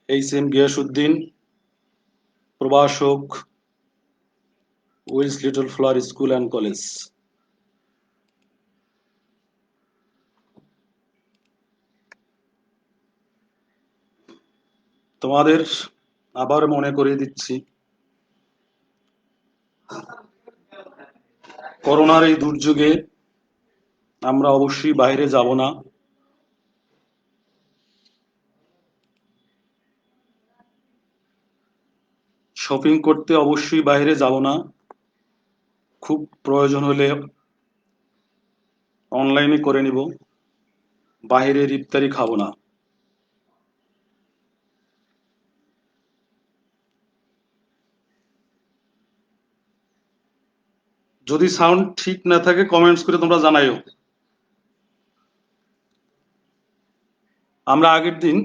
HM. Giasuddin, প্রভাষক, Willes Little Flower School and College. তোমাদের আবার মনে করিয়ে দিচ্ছি, করোনার এই দুর্যোগে আমরা অবশ্যই বাইরে যাব না। শপিং করতে অবশ্যই বাইরে যাব না। খুব প্রয়োজন হলে অনলাইনে করে নিব। বাইরের ইফতারি খাবো না। যদি সাউন্ড ঠিক না থাকে কমেন্টস করে তোমরা জানাইও। আমরা আগের দিন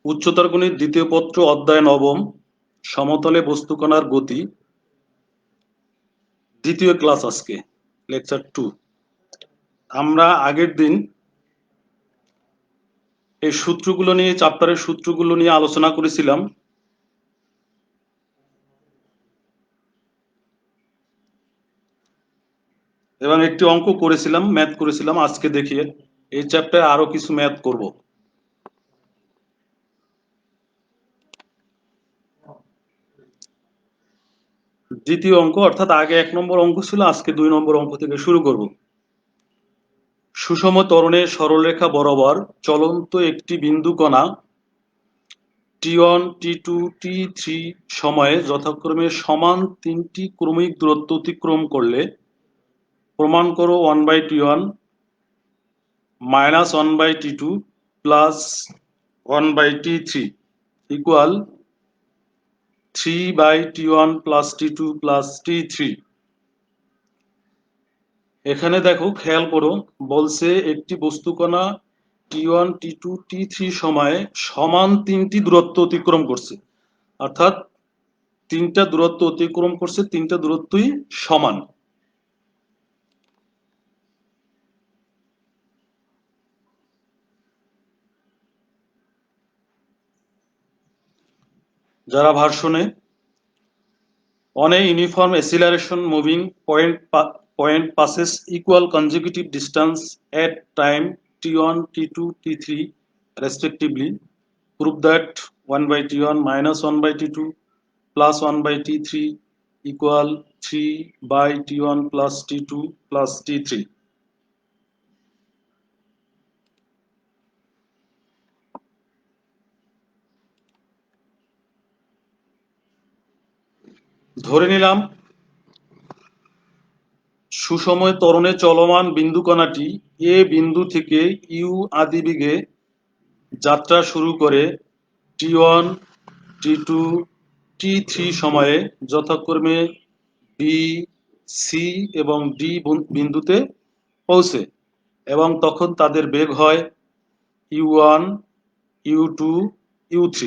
উচ্চতর গণিত দ্বিতীয় পত্র অধ্যায় নবম সমতলে বস্তুকণার গতি দ্বিতীয় ক্লাস, আজকে লেকচার 2। আমরা আগের দিন এই সূত্রগুলো নিয়ে, চ্যাপ্টারের সূত্রগুলো নিয়ে আলোচনা করেছিলাম। এবং একটি অঙ্ক করেছিলাম, ম্যাথ করেছিলাম। আজকে দেখিয়ে এই চ্যাপ্টারে আরো কিছু ম্যাথ করব। দ্বিতীয় অঙ্ক, অর্থাৎ আগে 1 নম্বর অঙ্ক ছিল, আজকে 2 নম্বর অঙ্ক থেকে শুরু করব। সুষম ত্বরণে সরলরেখা বরাবর চলন্ত একটি বিন্দু কণা T1, T2, T3 সময়ে যথাক্রমে সমান 3টি ক্রমিক দূরত্ব অতিক্রম করলে প্রমাণ করো 1/T1 - 1/T2 plus 1/T3 equal 3/T1 plus T2 plus T3। এখানে দেখো, খেয়াল করো, বলছে একটি বস্তুকণা T1, T2, T3 সময়ে সমান 3টি দূরত্ব অতিক্রম করছে। অর্থাৎ 3টা দূরত্ব অতিক্রম করছে, 3টা দূরত্বই সমান। যারা ভার্সনে on a uniform acceleration moving point passes equal consecutive distance at time T1, T2, T3 respectively, prove that 1/T1 minus 1/T2 plus 1/T3 equal 3/T1 plus T2 plus T3. ধরে নিলাম সুষম ত্বরণে চলমান বিন্দু কণাটি এ বিন্দু থেকে ইউ আদিবেগে যাত্রা শুরু করে T1, T2, T3 সময়ে যথাক্রমে বি, সি এবং ডি বিন্দুতে পৌঁছে, এবং তখন তাদের বেগ হয় U1, U2, U3।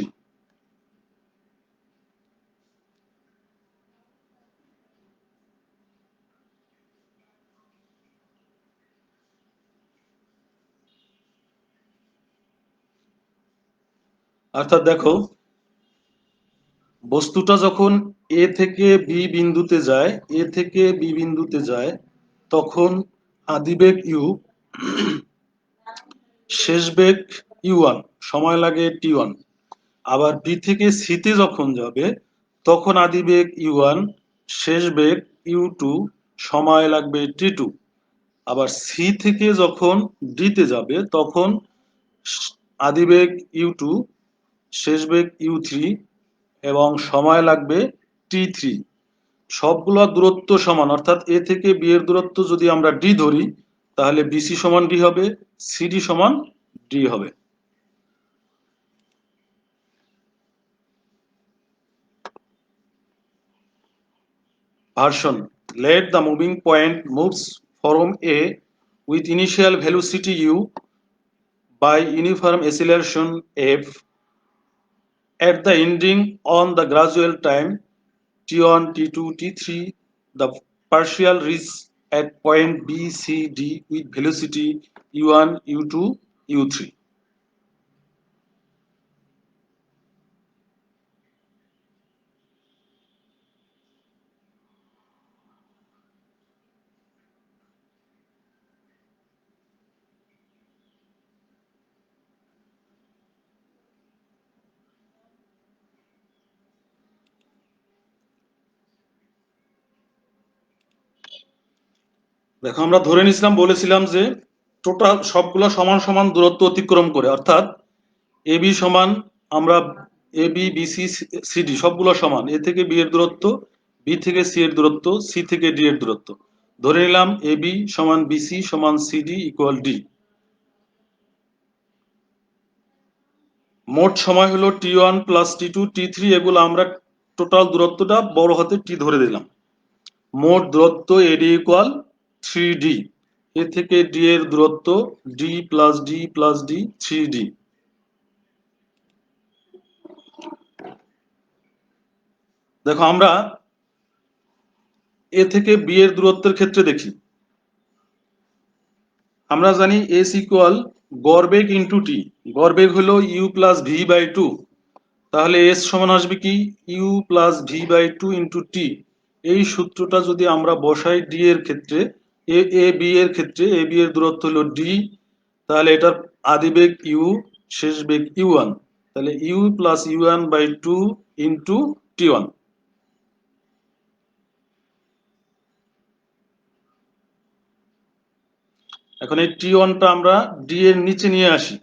অর্থাৎ দেখো, বস্তুটা যখন এ থেকে বি বিন্দুতে যায়, এ থেকে বি বিন্দুতে যায়, তখন আদিবেগ ইউ, শেষ বেগ U1, সময় লাগে T1। আবার বি থেকে সিতে যখন যাবে তখন আদিবেগ U1, শেষ বেগ U2, সময় লাগবে T2। আবার সি থেকে যখন ডিতে যাবে তখন আদিবেগ U2, শেষ বেগ U3 এবং সময় লাগবে T3। সবগুলো দূরত্ব সমান, অর্থাৎ এ থেকে বি এর দূরত্ব যদি আমরা ডি ধরি, তাহলে বিসি সমান ডি হবে, সিডি সমান ডি হবে। Version: let the moving point moves from A with initial velocity u by uniform acceleration f at the ending on the gradual time T1, T2, T3. The partial reach at point B, C, D with velocity u1, u2, u3. দেখো আমরা ধরে নিছিলাম, বলেছিলাম যে total সবগুলো সমান সমান দূরত্ব অতিক্রম করে, অর্থাৎ এবি সমান আমরা এবি বিসি সিডি সবগুলো সমান, এ থেকে বি এর দূরত্ব, বি থেকে সি এর দূরত্ব, সি থেকে ডি এর দূরত্ব। ধরে নিলাম এবি সমান বিসি সমান সিডি ইকুয়াল ডি। মোট সময় হলো টি1 প্লাস টি2 টি3, এগুলো আমরা টোটাল দূরত্বটা বড় হাতে টি ধরে দিলাম। মোট দূরত্ব এডি ইকুয়াল 3d। এ থেকে ডি এর দূরত্ব D plus D plus D 3d। দেখো আমরা এ থেকে বি এর দূরত্বের ক্ষেত্রে দেখি, আমরা জানি এস ইকুয়াল গড় বেগ ইন্টু টি। গড় বেগ হলো u plus V by two, তাহলে এস সমান আসবে কি u plus V by two into t. এই সূত্রটা যদি আমরা বসাই ডি এর ক্ষেত্রে, এ বি এর ক্ষেত্রে এ বি এর দূরত্ব হলো ডি, তাহলে এটার আদি বেগ ইউ, শেষ বেগ ইউ ওয়ান, তাহলে you plus you one by two into T one. এখন এই টি ওয়ানটা আমরা ডি এর নিচে নিয়ে আসি,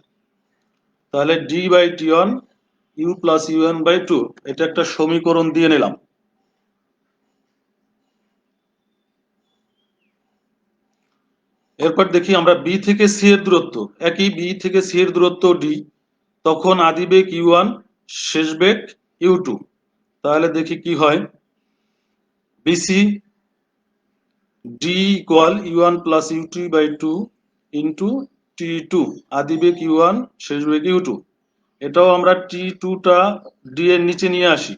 তাহলে D by T one U plus you one by two, এটা একটা সমীকরণ দিয়ে নিলাম। এরপর দেখি আমরা বি থেকে সি এর দূরত্ব, একই বি থেকে সি এর দূরত্ব ডি, তখন আদি বেগ ইউ ওয়ান, শেষ বেগ ইউ টু। তাহলে দেখি কি হয়, BC D equal U one plus U two by two into T two, আদি বেগ ইউ ওয়ান, শেষ বেগ ইউ টু। এটাও আমরা টি টুটা ডি এর নিচে নিয়ে আসি,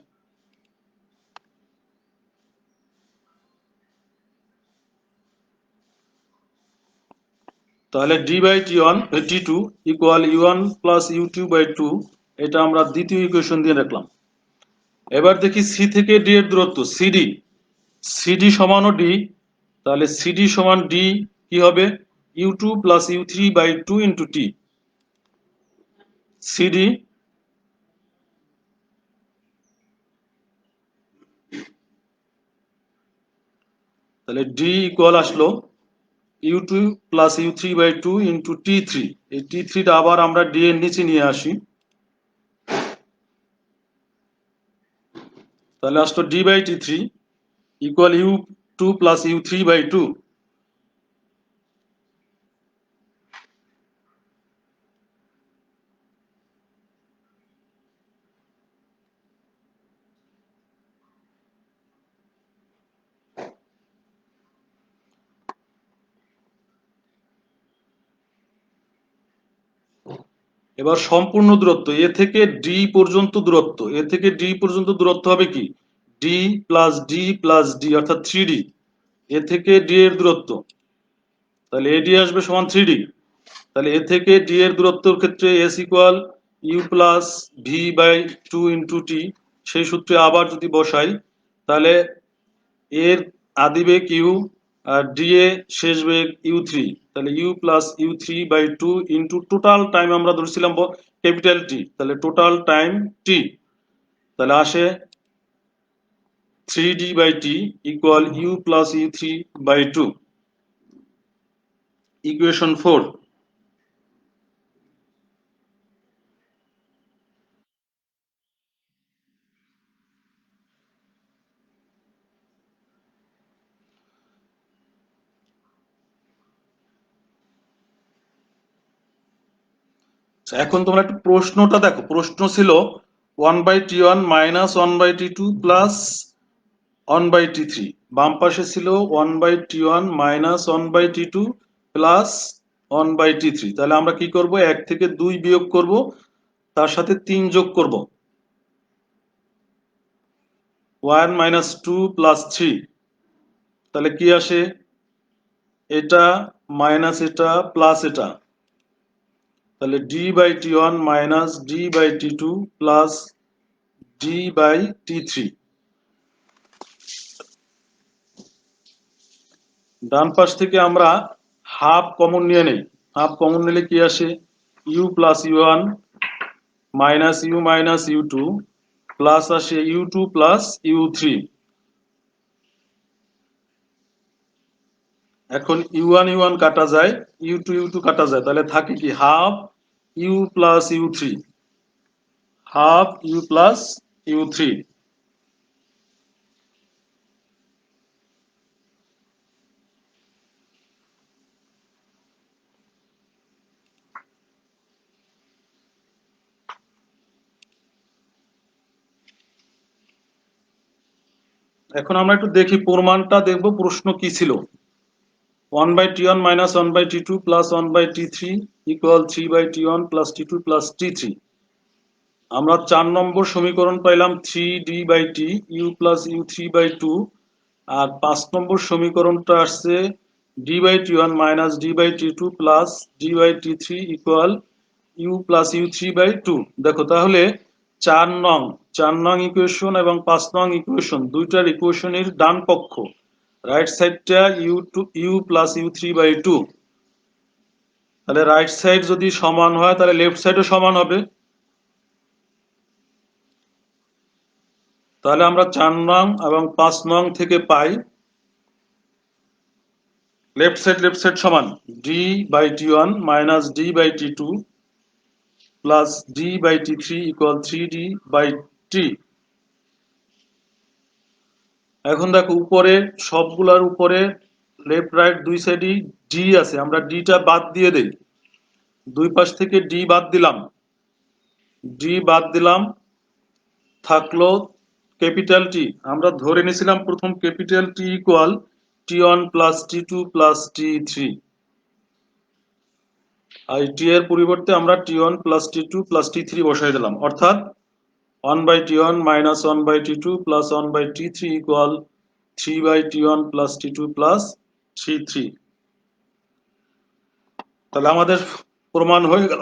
তাহলে D by T one T two equal U one plus U two by two. এটা আমরা দ্বিতীয় ইকুয়েশন দিয়ে রাখলাম। এবার দেখি সি থেকে ডি এর দূরত্ব সিডি, সিডি সমানও ডি, তাহলে সিডি সমান ডি কি হবে U two plus you three by two into T. CD তাহলে ডি ইকুয়াল আসলো U two plus you three by two into T three. এই টি থ্রিটা আবার আমরা ডি এর নিচে নিয়ে আসি, তাহলে আসলো D by T three equal U two plus you three by two. এবার সম্পূর্ণ দূরত্ব এ থেকে ডি পর্যন্ত দূরত্ব, এ থেকে ডি পর্যন্ত দূরত্ব হবে কি D plus D plus D অর্থাৎ থ্রি ডি। এ থেকে ডি এর দূরত্ব, তাহলে এডি আসবে সমান থ্রি ডি। তাহলে এ থেকে ডি এর দূরত্বের ক্ষেত্রে s equal you plus V by two into t. সেই সূত্রে আবার যদি বসাই, তাহলে এর আদি বেগ ইউ আর ডি এ শেষ বেগ ইউ থ্রি, তাহলে you plus you three by two into total time আমরা ধরেছিলাম ক্যাপিটাল টি, তাহলে টোটাল টাইম টি, তাহলে আসে three D by T equal you plus you three by two. Equation four. এখন তোমরা একটু প্রশ্নটা দেখো, প্রশ্ন ছিল one by T one minus one by T two plus one by T three, বাম পাশে ছিল one by T one minus one by T two plus one by T three. তাহলে আমরা কি করব, এক থেকে দুই বিয়োগ করব, তার সাথে তিন যোগ করব, one minus two plus three. তাহলে কি আসে, এটা মাইনাস এটা প্লাস এটা, তাহলে D by T one minus d by T two plus d by T three. ডান পাশ থেকে আমরা হাফ কমন নিয়ে নেই, হাফ কমন নিলে কি আসে u plus you one minus u two plus আসে u two plus you three. এখন u1 কাটা যায়, u2 কাটা যায়, তাহলে থাকে কি half u plus u3, half u plus u3। এখন আমরা একটু দেখি প্রমাণটা, দেখবো প্রশ্ন কি ছিল। 1/t1 minus 1/t2 plus 1/t3 equal 3/t1 plus t2 plus t3। আমরা 4 নম্বর সমীকরণ পাইলাম 3d/t u plus u3/2, আর 5 নম্বর সমীকরণটা আসছে d/t1 minus d/t2 plus d/t3 equal u plus u3/2। দেখো তাহলে 4 নং ইকুয়েশন এবং 5 নং ইকুয়েশন দুইটার ইকুয়েশনের ডান পক্ষ রাইট সাইডটা u প্লাস u3/2, তাহলে রাইট সাইড যদি সমান হয় তাহলে লেফট সাইডও সমান হবে। তাহলে আমরা 4 নং এবং 5 নং থেকে পাই লেফট সাইড সমান d/t1 minus d/t2 plus d/t3 equal 3d/t। এখন দেখো উপরে সবগুলার উপরে লেফট রাইট দুই সাইডই ডি আছে, আমরা ডিটা বাদ দিয়ে দেই, দুই পাশ থেকে ডি বাদ দিলাম, থাকলো ক্যাপিটাল টি। আমরা ধরে নিয়েছিলাম প্রথম capital T equal t1 plus t2 plus t3, আর টি এর পরিবর্তে আমরা t1 plus t2 plus t3 বসাই দিলাম, অর্থাৎ 1/t1 minus 1/t2 plus 1/t3 equal 3/t1 plus t2 plus t3। তাহলে আমাদের প্রমাণ হয়ে গেল।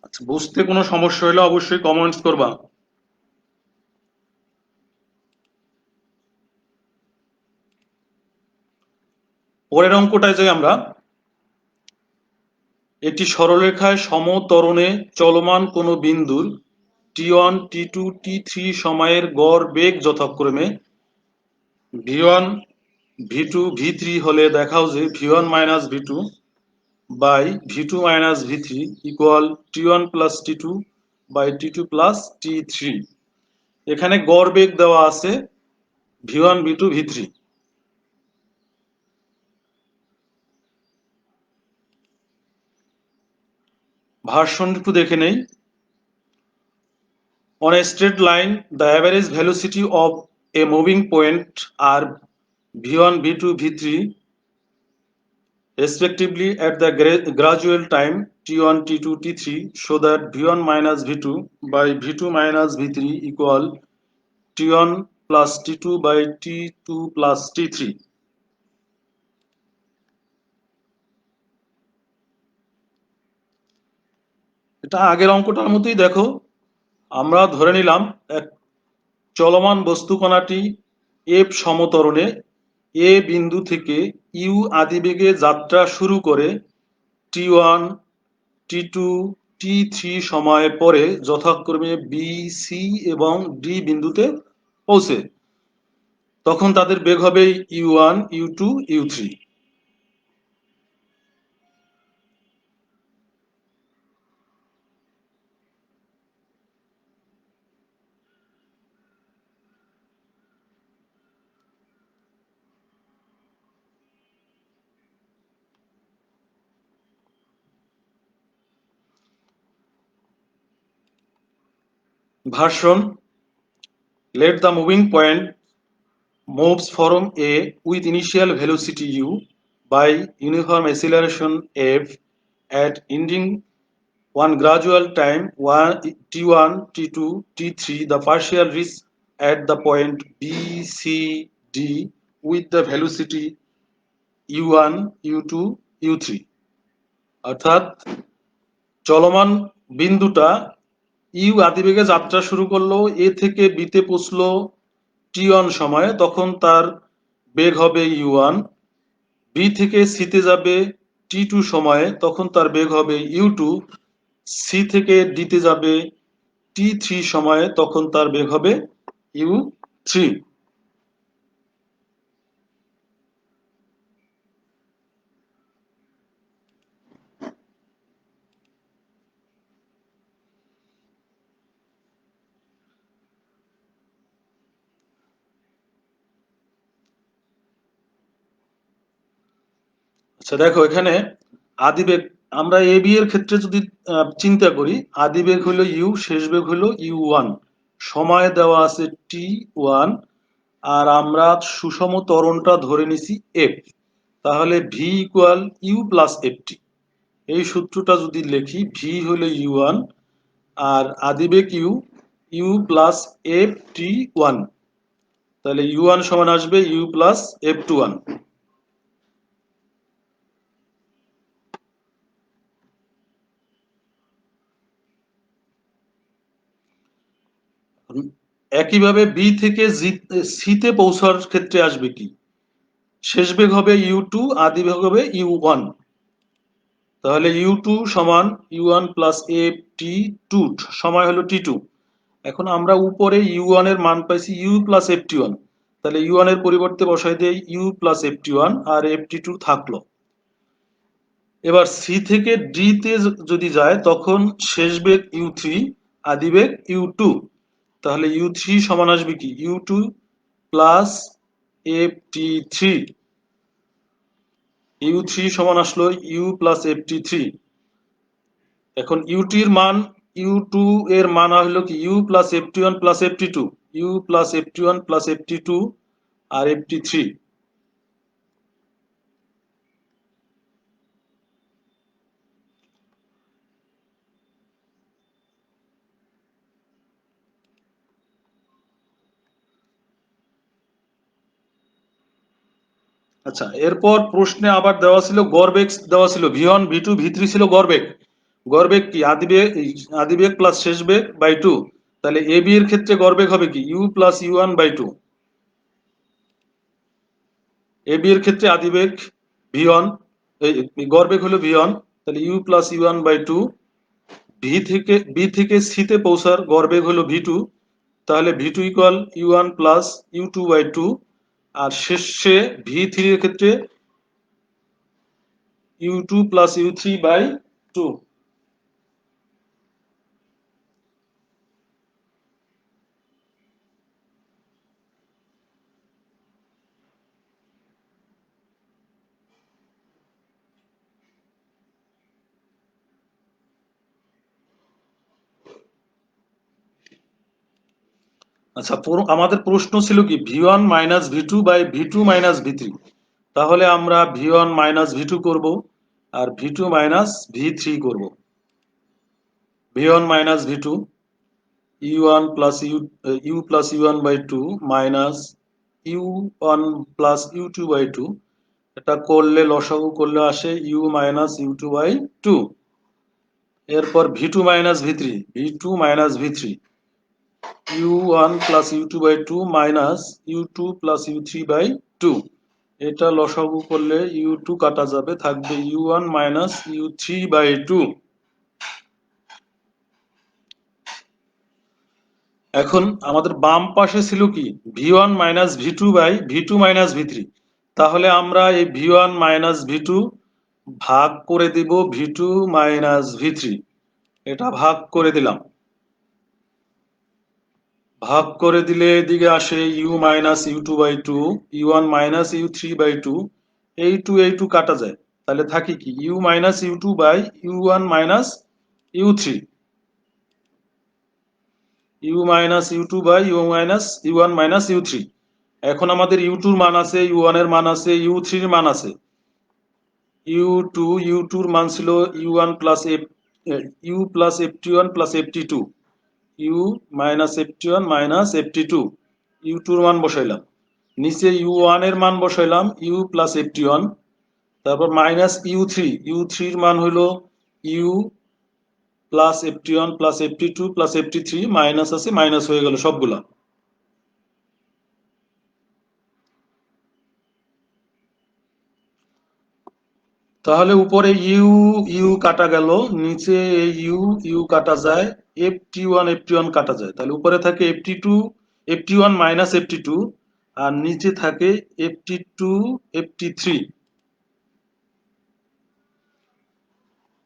আচ্ছা, বুঝতে কোনো সমস্যা হলে অবশ্যই কমেন্টস করবা। পরের অঙ্কটায় যাই আমরা। এটি সরলরেখায় সমত্বরণে চলমান কোনো বিন্দুর t1 t2 t3 সময়ের গড় বেগ যথাক্রমে v1 v2 v3 হলে দেখাও যে v1 minus v2 by v2 minus v3 equal t1 plus t2 by t2 plus t3। এখানে গড় বেগ দেওয়া আছে v1 v2 v3। ভার্সন একটু দেখে নেই। On a straight line, the average velocity of a moving point are v1 v2 v3 respectively at the gradual time t1 t2 t3, so that v1 minus v2 by v2 minus v3 equal t1 plus t2 by t2 plus t3। এটা আগের অঙ্কটার মতোই। দেখো আমরা ধরে নিলাম এক চলমান বস্তু কণাটি এফ সমত্বরণে এ বিন্দু থেকে ইউ আদিবেগে যাত্রা শুরু করে t1 t2 t3 সময় পরে যথাক্রমে বি সি এবং ডি বিন্দুতে পৌঁছে, তখন তাদের বেগ হবে u1 u2 u3। Version: let the moving point moves from A with initial velocity u by uniform acceleration f at ending one gradual time t1 t2 t3, the partial reach at the point b c d with the velocity u1 u2 u3। অর্থাৎ চলমান বিন্দুটা you আদিবেগে যাত্রা শুরু করলো, এ থেকে বিতে পৌঁছলো t1 সময়ে, তখন তার বেগ হবে u1, বি থেকে সিতে যাবে t2 সময়ে, তখন তার বেগ হবে u2। সি থেকে ডিতে যাবে t3 সময়ে, তখন তার বেগ হবে u3। আচ্ছা দেখো এখানে আদিবেগ, আমরা এ বি এর ক্ষেত্রে যদি চিন্তা করি, আদিবেগ হলো ইউ, শেষ বেগ হলো u1, সময় দেওয়া আছে t1, আর আমরা সুষম ত্বরণটা ধরে নিছি f, তাহলে v equal you plus FT. এই সূত্রটা যদি লিখি, ভি হলো u1 আর আদিবেগ u, u plus f t one, তাহলে u1 সমান আসবে u plus f two one. একইভাবে বি থেকে সিতে পৌঁছার ক্ষেত্রে আসবে কি, শেষ বেগ হবে u2, আদি বেগ হবে u1, তাহলে u2 সমান u1 plus f t two, সময় হলো t2। এখন আমরা উপরে u1 এর মান পাইছি u plus f t one, তাহলে u1 এর পরিবর্তে বসাই দেই u plus f t one, আর এফ টি টু থাকলো। এবার সি থেকে ডি তে যদি যায়, তখন শেষ বেগ u3, আদি বেগ u2, তাহলে u3 সমান আসবে কি u2 plus f t three, u3 সমান আসলো u plus f t three. এখন ইউটি এর মান, u2 এর মান হলো কি u plus f t one plus f t two, u plus f t one plus f t two আর এফ টি থ্রি। আচ্ছা, এরপর প্রশ্নে আবার দেওয়া ছিল গড় বেগ, দেওয়া ছিল v1 v2 v3 ছিল গড় বেগ। গড় বেগ কি আদিবেগ, আদিবেগ প্লাস শেষ বেগ বাই টু, তাহলে এ বি এর ক্ষেত্রে গড় বেগ হবে কি u plus you one by two. A b এর ক্ষেত্রে আদিবেগ v1, গড় বেগ হলো v1, তাহলে you plus you one by two. B থেকে সিতে পৌঁছার গড় বেগ হলো v2, তাহলে v2 equal u1 plus u2 by two. আর শেষে v3 এর ক্ষেত্রে u2 plus u3 by two. আচ্ছা, আমাদের প্রশ্ন ছিল কি v1 minus v2 by v2 minus v3, তাহলে আমরা v1 মাইনাস v2 করব আর v2 মাইনাস v3 করব। v1 minus v2, u1 plus u plus u1 by two minus u1 plus u2 by two, এটা করলে লসাগু করলে আসে u minus u2 by two. এরপর v2 minus v3, v2 minus v3, u1 plus u2 by two minus u2 plus u3 by two. এটা লসাগু করলে u2 কাটা যাবে, থাকবে u1 minus u3 by two. এখন আমাদের বাম পাশে ছিল কি v1 minus v2 by v2 minus v3, তাহলে আমরা এই v1 মাইনাস v2 ভাগ করে দিব v2 মাইনাস v3, এটা ভাগ করে দিলাম। ভাগ করে দিলে এদিকে আসে u minus u2 by two, u1 minus u3 by two, এই টু কাটা যায়, তাহলে থাকি কি u minus u2 by u1 minus u3, u minus u2 by u minus u1 minus u3। এখন আমাদের u2 এর মান আছে, u1 এর মান আছে, u3 এর মান আছে। u2 এর মান ছিল u1 plus F, u plus ft1 plus ft2, u minus ft1 minus ft2, u2 এর মান বসাইলাম। নিচে u1 এর মান বসাইলাম u প্লাস ft1, তারপর মাইনাস u3, u3 এর মান হলো u plus ft1 plus ft2 plus ft3, minus আছে, মাইনাস হয়ে গেল সবগুলা। তাহলে উপরে ইউ ইউ কাটা গেল, নিচে ইউ ইউ কাটা যায়, FT1 কাটা যায়, তাহলে উপরে থাকে FT1 মাইনাস FT2, আর নিচে থাকে FT2 FT3।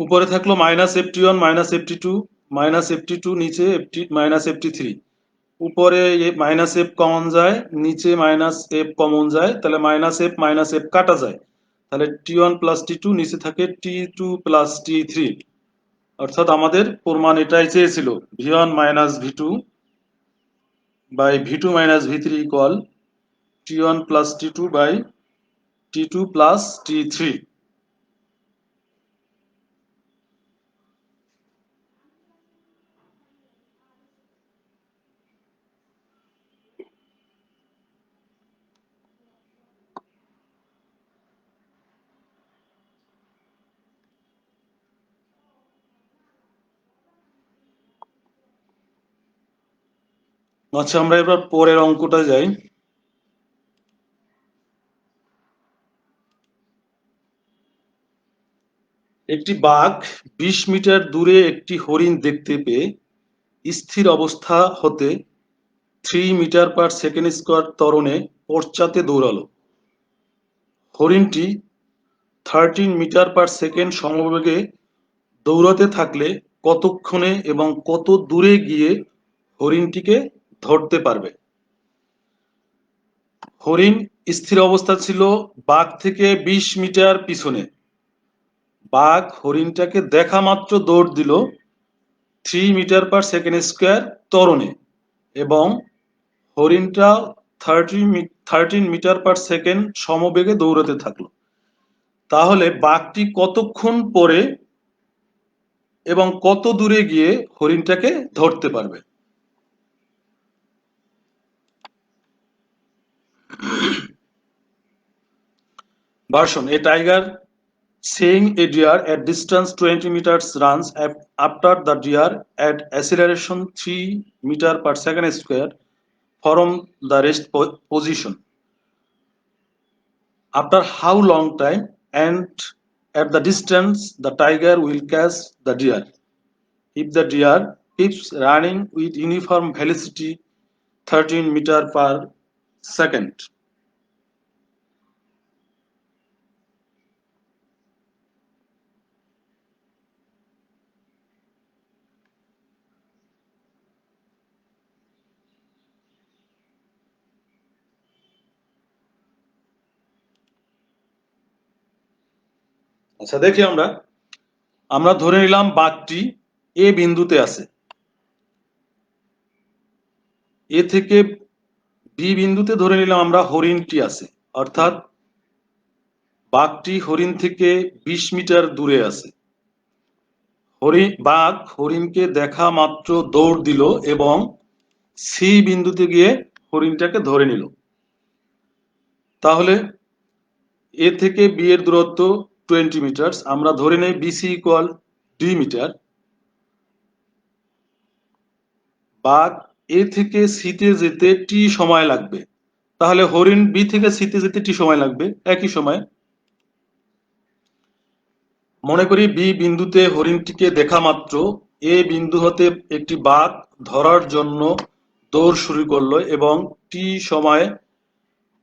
উপরে থাকলো -FT1 -FT2 -FT2, নিচে মাইনাস FT3। উপরে -F কমন যায়, নিচে -F কমন যায়, তাহলে -F কাটা যায়, তাহলে T1 প্লাস T2, নিচে থাকে T2 প্লাস T3। অর্থাৎ আমাদের প্রমাণ এটাই চেয়েছিল, V1 minus V2 by V2 minus V3 equal T1 plus T2 by T2 plus T3। আচ্ছা, আমরা এবার পরের অঙ্কটা যাই। একটি বাঘ 20 মিটার দূরে একটি হরিণ দেখতে পেয়ে স্থির অবস্থা হতে 3 মিটার পার সেকেন্ড স্কয়ার ত্বরণে পশ্চাতে দৌড়ালো। হরিণটি 13 মিটার পার সেকেন্ড সমবেগে দৌড়াতে থাকলে কতক্ষণে এবং কত দূরে গিয়ে হরিণটিকে ধরতে পারবে? হরিণ স্থির অবস্থা ছিল বাঘ থেকে 20 মিটার পিছনে। বাঘ হরিণটাকে দেখা মাত্র দৌড় দিল 3 মিটার পার সেকেন্ড স্কয়ার ত্বরণে, এবং হরিণটা 13 মিটার পার সেকেন্ড সমবেগে দৌড়াতে থাকলো। তাহলে বাঘটি কতক্ষণ পরে এবং কত দূরে গিয়ে হরিণটাকে ধরতে পারবে? Version: a tiger seeing a deer at distance 20 meters runs after the deer at acceleration 3 meter per second square from the rest position. After how long time and at the distance the tiger will catch the deer if the deer keeps running with uniform velocity 13 meter per second? আচ্ছা, দেখি আমরা ধরে নিলাম বাঘটি এ বিন্দুতে আছে, এ থেকে B বিন্দুতে ধরে নিলাম আমরা হরিণটি আছে, অর্থাৎ বাঘটি হরিণ থেকে 20 মিটার দূরে আছে। বাঘ হরিণকে দেখা মাত্র দৌড় দিল এবং সি বিন্দুতে গিয়ে হরিণটাকে ধরে নিল। তাহলে এ থেকে বি এর দূরত্ব 20 মিটার, আমরা ধরে নেই বিসি ইকুয়াল ডি মিটার। বাঘ এ থেকে সিতে যেতে টি সময় লাগবে, তাহলে হরিণ বি থেকে সিতে যেতে টি সময় লাগবে একই সময়। মনে করি বি বিন্দুতে হরিণটিকে দেখা মাত্র এ বিন্দু হতে একটি বাঘ ধরার জন্য দৌড় শুরু করলো এবং টি সময়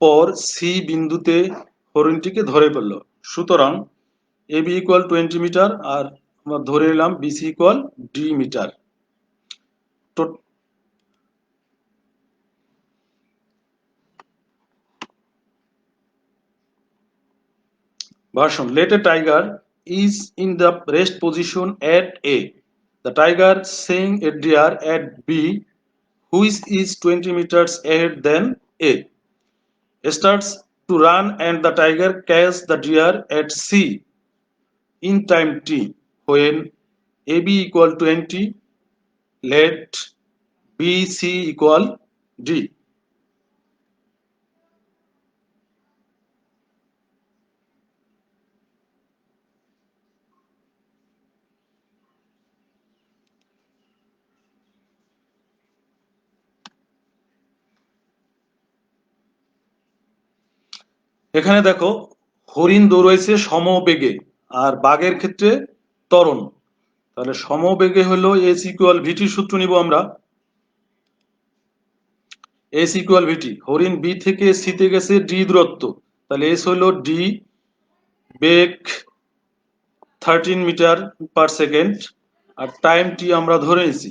পর সি বিন্দুতে হরিণটিকে ধরে ফেললো। সুতরাং এ বি ইকুয়াল 20 মিটার, আর আমরা ধরে নিলাম BC equal D metre. Version: let a tiger is in the rest position at A. The tiger seeing a deer at B, which is 20 meters ahead than A, starts to run and the tiger catches the deer at C in time T. When AB equal 20, let BC equal D. এখানে দেখো হরিণ দৌড়াইছে সমবেগে আর বাগের ক্ষেত্রে ত্বরণ। তাহলে সমবেগে হলো এস ইকুয়াল ভিটির সূত্র নিব আমরা। এস ইকুয়াল ভিটি, হরিণ বি থেকে সিতে গেছে ডি দূরত্ব, তাহলে এস হলো ডি, বেগ 13 মিটার পার সেকেন্ড, আর টাইম টি আমরা ধরে নিছি,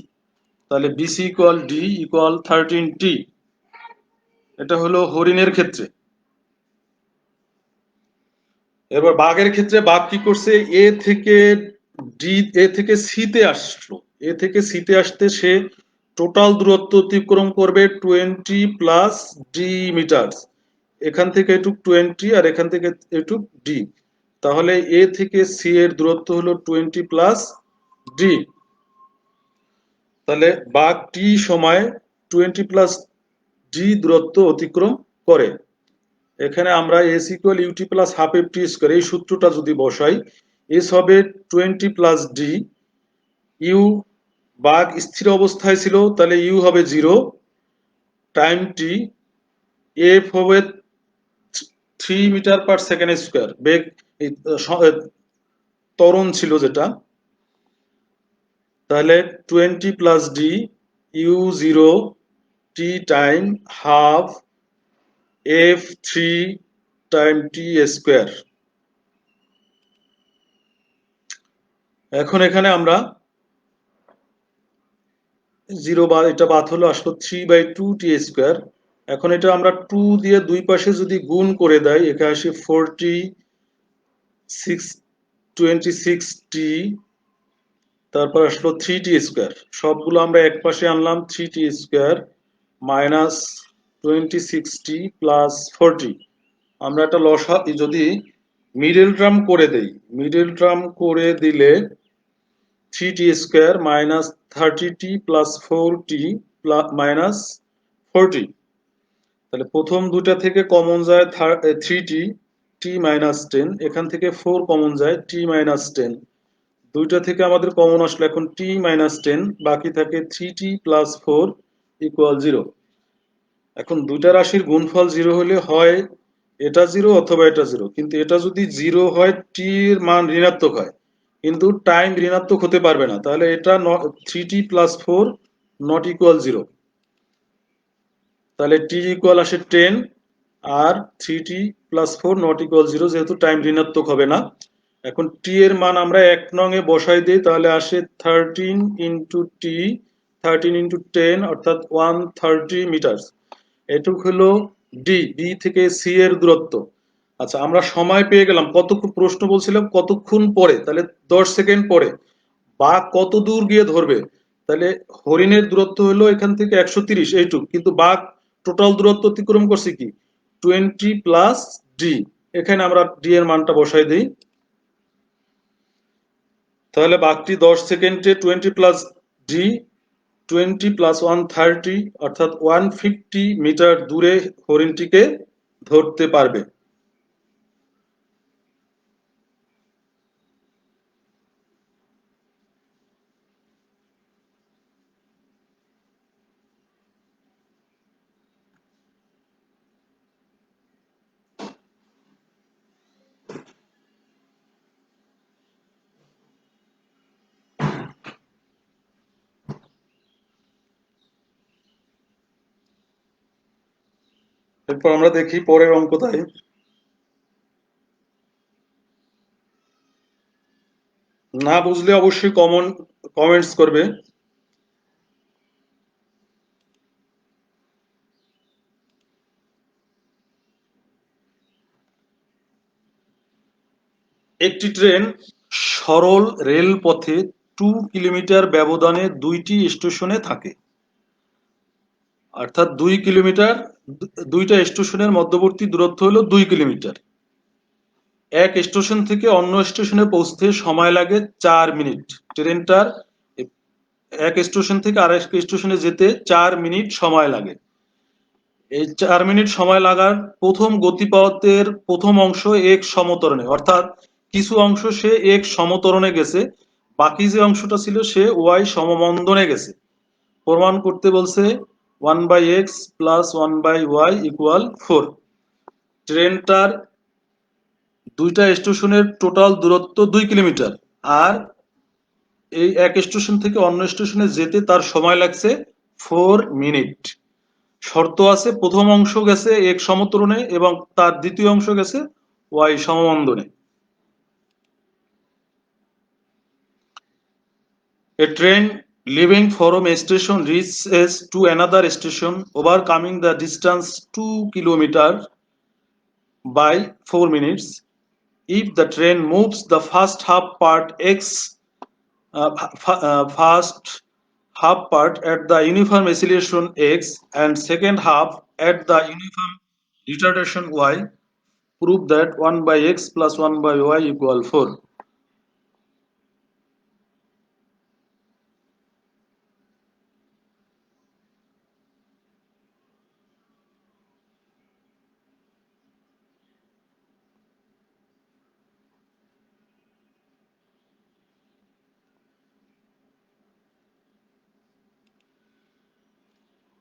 তাহলে BC equal D equal 13t। এটা হলো হরিণের ক্ষেত্রে। এবার বাঘের ক্ষেত্রে বাঘ কি করছে, এ থেকে সিতে আসলো, এ থেকে সিতে আসতে সে টোটাল দূরত্ব অতিক্রম করবে 20 প্লাস ডি মিটার। এখান থেকে এটুক 20 আর এখান থেকে এটুক ডি, তাহলে এ থেকে সি এর দূরত্ব হলো 20 প্লাস ডি। তাহলে বাঘ টি সময় 20 প্লাস ডি দূরত্ব অতিক্রম করে। এখানে আমরা S equal UT plus half F T square এই সূত্রটা যদি বসাই, এস হবে 20 প্লাস ডি, ইউ বাঘ স্থির অবস্থায় ছিল তাহলে ইউ হবে 0, টাইম টি, এফ হবে 3 মিটার পার সেকেন্ড স্কোয়ার, বেগ ত্বরণ ছিল যেটা, তাহলে 20 plus D, U 0, T time half F 3 time T square. এখন এখানে আমরা 0 বা এটা বাদ হলো, আসলো 3/2 টি স্কোয়ার। এখন এটা আমরা 2 দিয়ে দুই পাশে যদি গুণ করে দেয়, এখানে আসে 26টি, তারপর আসলো 3t স্কোয়ার। সবগুলো আমরা এক পাশে আনলাম, 3t square minus 26t plus 40। আমরা একটা লসা যদি মিডল টার্ম করে দেই, মিডল টার্ম করে দিলে 3t square minus 30t plus 4t minus 40। তাহলে প্রথম দুটা থেকে কমন যায় 3t, t মাইনাস 10, এখান থেকে 4 কমন যায়, t মাইনাস 10। দুইটা থেকে আমাদের কমন আসলো এখন t মাইনাস 10, বাকি থাকে 3t প্লাস 4 ইকুয়াল 0। এখন দুইটা রাশির গুণফল 0 হলে হয় এটা 0 অথবা এটা 0, কিন্তু এটা যদি 0 হয় t এর মান ঋণাত্মক হয়, কিন্তু টাইম ঋণাত্মক হতে পারবে না, তাহলে এটা 3t প্লাস 4 নট ইকুয়াল 0। তাহলে t ইকুয়াল আসে 10 আর 3t প্লাস 4 নট ইকুয়াল 0, যেহেতু টাইম ঋণাত্মক হবে না। এখন t এর মান আমরা 1 নং এ বসাই দিই, তাহলে আসে 13 ইন্টু টি, 13 ইন্টু 10 অর্থাৎ 130 মিটার। এটুক হলো ডি, বি থেকে সি এর দূরত্ব। আচ্ছা, আমরা সময় পেয়ে গেলাম, কতক্ষণ প্রশ্ন বলছিলাম কতক্ষণ পরে, তাহলে 10 সেকেন্ড পরে। বাঘ কত দূর গিয়ে ধরবে, তাহলে হরিণের দূরত্ব হলো এখান থেকে 130 এইটুক, কিন্তু বাঘ টোটাল দূরত্ব অতিক্রম করছে কি 20 প্লাস ডি। এখানে আমরা ডি এর মানটা বসাই দিই, তাহলে বাঘটি 10 সেকেন্ডে 20 প্লাস ডি, 20 প্লাস 130 অর্থাৎ 150 মিটার দূরে হরিণটিকে ধরতে পারবে। এরপর আমরা দেখি পরের অঙ্কটায়। না বুঝলে অবশ্যই কমেন্টস করবে। একটি ট্রেন সরল রেলপথে 2 কিলোমিটার ব্যবধানে দুইটি স্টেশনে থাকে, অর্থাৎ 2 কিলোমিটার, দুইটা স্টেশনের মধ্যবর্তী দূরত্ব হলো 2 কিলোমিটার। এক স্টেশন থেকে অন্য স্টেশনে পৌঁছতে সময় লাগে 4 মিনিট। ট্রেনটার এক স্টেশন থেকে আরেক স্টেশনে যেতে 4 মিনিট সময় লাগে। এই 4 মিনিট সময় লাগার প্রথম গতিপথের প্রথম অংশ এক সমতরণে, অর্থাৎ কিছু অংশ সে এক সমতরণে গেছে, বাকি যে অংশটা ছিল সে ওয়াই সমমন্দনে গেছে। প্রমাণ করতে বলছে 1/x প্লাস 1/y ইকুয়াল 4। ট্রেনটার দুইটা স্টেশনের টোটাল দূরত্ব 2 কিলোমিটার, আর এই এক স্টেশন থেকে অন্য স্টেশনে যেতে তার সময় লাগছে 4 মিনিট। শর্ত আছে প্রথম অংশ গেছে x সমত্বরণে এবং তার দ্বিতীয় অংশ গেছে y সমমন্দনে। A train leaving from a station reaches to another station overcoming the distance 2 kilometers by 4 minutes. If the train moves the first half part x first half part at the uniform acceleration x and second half at the uniform retardation y, prove that 1 by x plus 1 by y equal 4.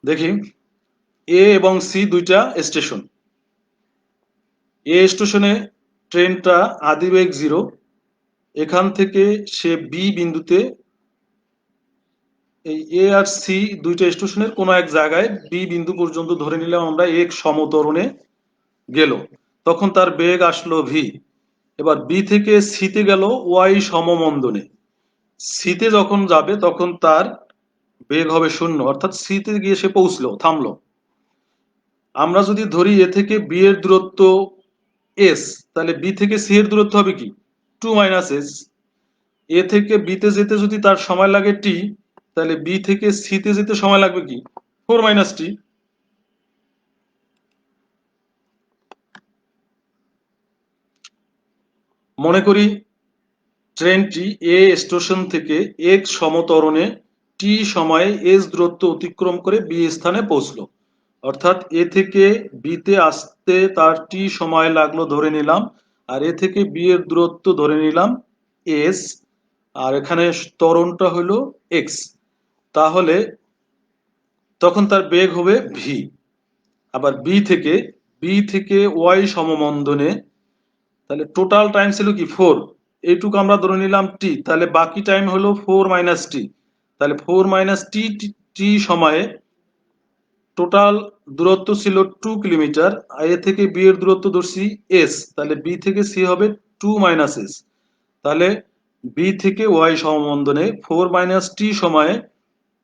দেখি এ এবং C দুইটা station. এ স্টেশনে ট্রেনটা আদিবেগ 0, এখান থেকে সে B বিন্দুতে, এই এ আর C দুইটা স্টেশনের কোনো এক জায়গায় বি বিন্দু পর্যন্ত ধরে নিলাম আমরা এক সমত্বরণে গেল, তখন তার বেগ আসলো ভি। এবার বি থেকে সিতে গেল ওয়াই সমমন্দনে। সিতে যখন যাবে তখন তার বেগ হবে 0, অর্থাৎ সিতে গিয়ে সে পৌঁছলো, থামলো। আমরা যদি ধরি এ থেকে বি এর দূরত্ব এস, তাহলে বি থেকে সি এর দূরত্ব হবে কি 2 মাইনাস এস। এ থেকে বিতে যেতে যদি তার সময় লাগে টি, তাহলে বি থেকে সিতে যেতে সময় লাগবে কি 4 মাইনাস টি। মনে করি ট্রেনটি এ স্টেশন থেকে এক সমত্বরণে টি সময়ে এস দূরত্ব অতিক্রম করে বি স্থানে পৌঁছলো, অর্থাৎ এ থেকে বিতে আসতে তার টি সময় লাগলো ধরে নিলাম, আর এ থেকে বি এর দূরত্ব ধরে নিলাম এস, আর এখানে ত্বরণটা হলো এক্স। তাহলে তখন তার বেগ হবে ভি। আবার বি থেকে ওয়াই সমমন্দনে, তাহলে টোটাল টাইম ছিল কি 4, এইটুকু আমরা ধরে নিলাম টি, তাহলে বাকি টাইম হলো 4 মাইনাস টি। তাহলে 4 মাইনাস টি টি সময়ে টোটাল দূরত্ব ছিল 2 কিলোমিটার, এ থেকে বি এর দূরত্ব ধরছি এস, তাহলে বি থেকে সি হবে 2 মাইনাস এস। তাহলে বি থেকে ওয়াই সমমন্দনে 4 মাইনাস টি সময়ে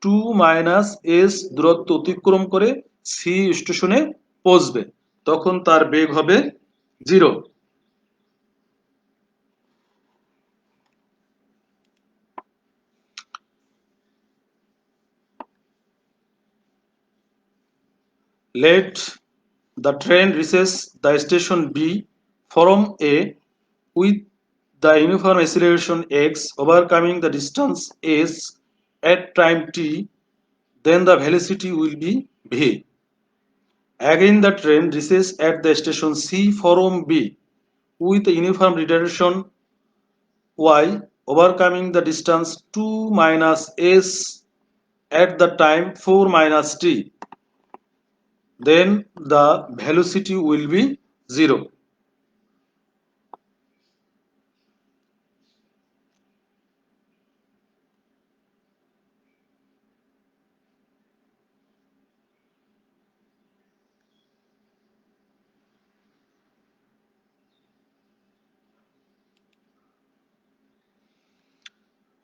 2 মাইনাস এস দূরত্ব অতিক্রম করে সি স্টেশনে পৌঁছবে, তখন তার বেগ হবে 0। Let the train reaches the station B from A with the uniform acceleration x overcoming the distance s at time t, then the velocity will be v. Again the train reaches at the station C from B with the uniform retardation y overcoming the distance 2 minus s at the time 4 minus t, then the velocity will be 0.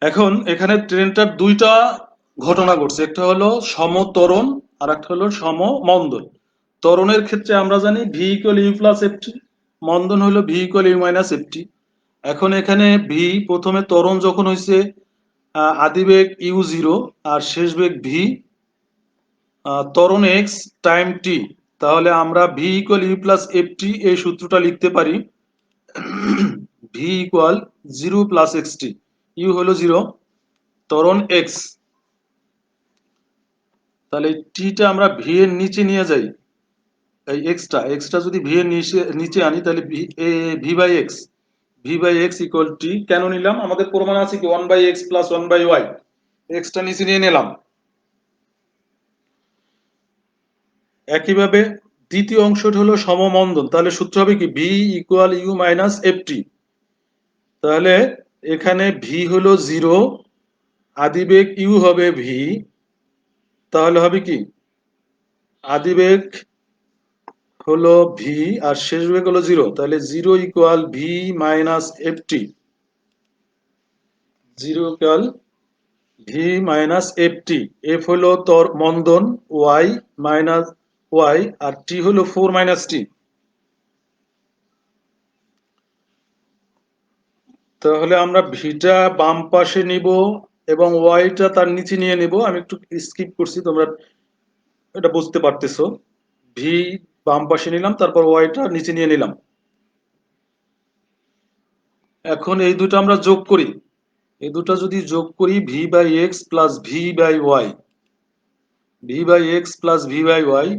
এখন এখানে ট্রেনটার দুইটা ঘটনা ঘটছে, একটা হলো সমত্বরণ আর একটা হলো সমমন্দন। ত্বরণের ক্ষেত্রে আমরা জানি V equal you plus FT, মন্দন হলো V equal U minus FT. এখন এখানে ভি প্রথমে ত্বরণ যখন হয়েছে আদি বেগ ইউ 0 আর শেষ বেগ ভি, ত্বরণ এক্স টাইম টি, তাহলে আমরা V equal you plus FT এই সূত্রটা লিখতে পারি V equal 0 plus XT. U হলো 0, ত্বরণ এক্স, তাহলে টিটা আমরা ভি এর নিচে নিয়ে যাই, এই এক্সটা যদি ভি এর নিচে আনি তাহলে V by X equal T কেন নিলাম, আমাদের প্রমাণ আছে কি 1 by x plus 1 by Y, এক্সটা নিচে নিয়ে নিলাম। একইভাবে দ্বিতীয় অংশটি হলো সমমন্দন, তাহলে সূত্র হবে কি V equal U minus FT. তাহলে এখানে ভি হলো 0, আদিবেগ ইউ হবে ভি, তাহলে হবে কি আদিবেগ হলো ভি আর শেষ বেগ হলো 0, তাহলে 0 equal V minus FT, 0 equal V minus FT. F হলো তোর মন্দন ওয়াই মাইনাস ওয়াই, আর টি হলো 4 মাইনাস টি। তাহলে আমরা ভিটা বাম পাশে নিব এবং ওয়াইটা তার নিচে নিয়ে নিব। আমি একটু স্কিপ করছি, তোমরা এটা বুঝতে পারতেছো। ভি বাম পাশে নিলাম, তারপর ওয়াইটা নিচে নিয়ে নিলাম। এখন এই দুটো আমরা যোগ করি, এই দুটো যদি যোগ করি v by x plus V by y, v by x plus V by y,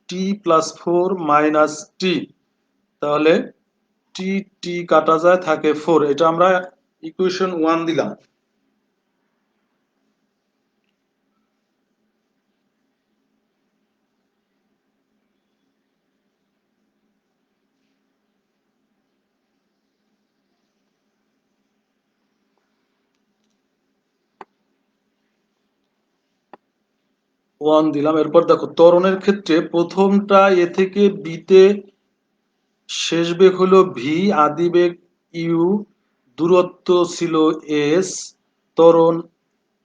t plus 4 minus t, তাহলে টি টি কাটা যায়, থাকে 4। এটা আমরা ইকুয়েশন 1 দিলাম। ওয়ান দিলাম। এরপর দেখো ত্বরণের ক্ষেত্রে প্রথমটা এ থেকে বিতে, শেষ বেগ হলো ভি, আদি বেগ ইউ, দূরত্ব ছিল এস, ত্বরণ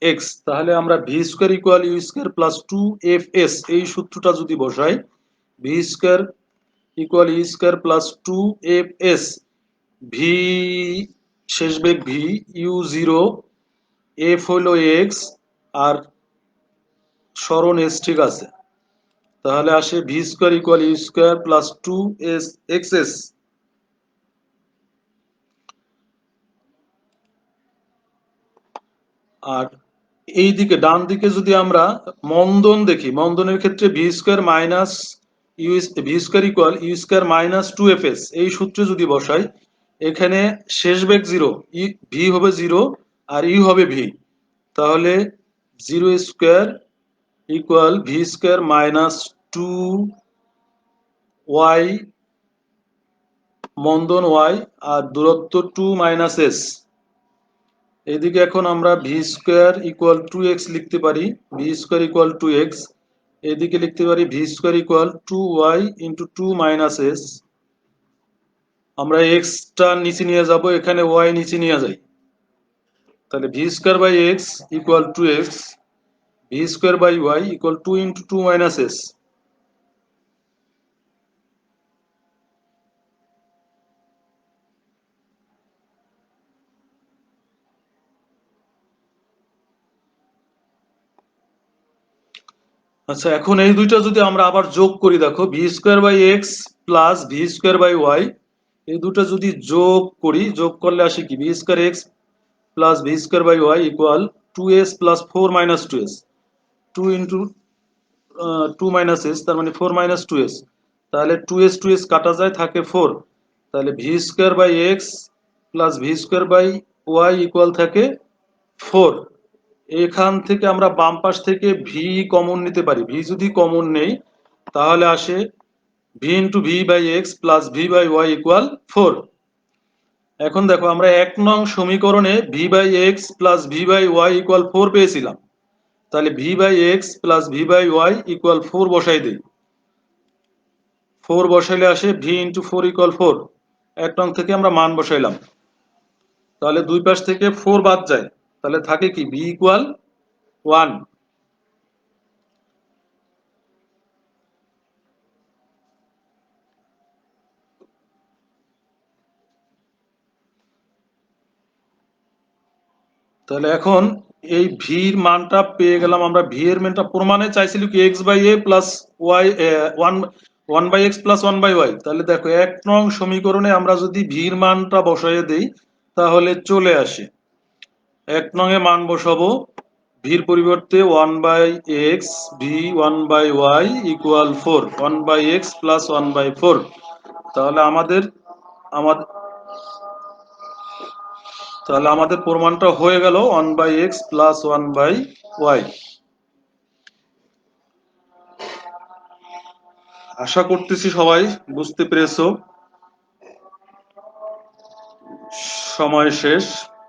এক্স। তাহলে আমরা v square equal you square plus 2 F S, এই সূত্রটা যদি বসাই, v square equal you square plus 2 F s, v শেষ বেগ ভি, ইউ 0, এফ হলো এক্স, আর সরণ এস, ঠিক আছে। তাহলে আসে v square equal you square plus 2 x s. আর এই দিকে ডান দিকে যদি আমরা মন্দন দেখি, মন্দনের ক্ষেত্রে V square minus U, V square equal you square minus 2 F S, এই সূত্রে যদি বসাই, এখানে শেষ বেগ 0, ভি হবে 0 আর ইউ হবে ভি, তাহলে 0 square equal V square minus 2 Y, মন্দন ওয়াই, আর দূরত্ব 2 মাইনাস এস। এদিকে এখন আমরা ভি স্কোয়ার ইকুয়াল 2 এক্স লিখতে পারি, ভি স্কোয়ার ইকুয়াল 2 এক্স। এদিকে লিখতে পারি V square equal 2 Y into 2 minus S. আমরা এক্সটা নিচে নিয়ে যাব, এখানে ওয়াই নিচে নিয়ে যাই, তাহলে V square by X equal 2 X, V square by Y equal 2 into 2 minus S. আচ্ছা, এখন এই দুইটা যদি আমরা আবার যোগ করি, দেখো V square by x plus V square by Y, এই দুটো যদি যোগ করি, যোগ করলে আসে কি V square X plus V square by Y equal 2s plus 4 minus 2s, 2 into 2 minus S, তার মানে 4 মাইনাস 2s। তাহলে 2s কাটা যায়, থাকে 4। তাহলে V square by x plus V square by Y equal থাকে 4। এখান থেকে আমরা বাম পাশ থেকে ভি কমন নিতে পারি, ভি যদি কমন নেই তাহলে আসে V into V by x plus V by Y equal 4। এখন দেখো আমরা 1 নং সমীকরণে V by x plus V by Y equal 4 পেয়েছিলাম, তাহলে V by x plus V by Y equal 4 বসাই দিই। 4 বসাইলে আসে ভি ইন্টু 4 ইকুয়াল 4। 1 নং থেকে আমরা মান বসাইলাম, তাহলে দুই পাশ থেকে 4 বাদ যায়, তাহলে থাকে কি ভি ইকুয়াল 1। তাহলে এখন এই ভির মানটা পেয়ে গেলাম আমরা। ভি এর মানটা প্রমাণে চাইছিল কি X by A plus Y, one one by x plus 1/y। তাহলে দেখো 1 নং সমীকরণে আমরা যদি ভির মানটা বসাইয়ে দেই তাহলে চলে আসে। 1 নং এ মান বসাবো, ভির পরিবর্তে 1/x V 1/y equal 4, 1/x plus 1/4। তাহলে আমাদের তাহলে আমাদের প্রমাণটা হয়ে গেল 1/x প্লাস 1/y। আশা করতেছি সবাই বুঝতে পেরেছো। সময় শেষ।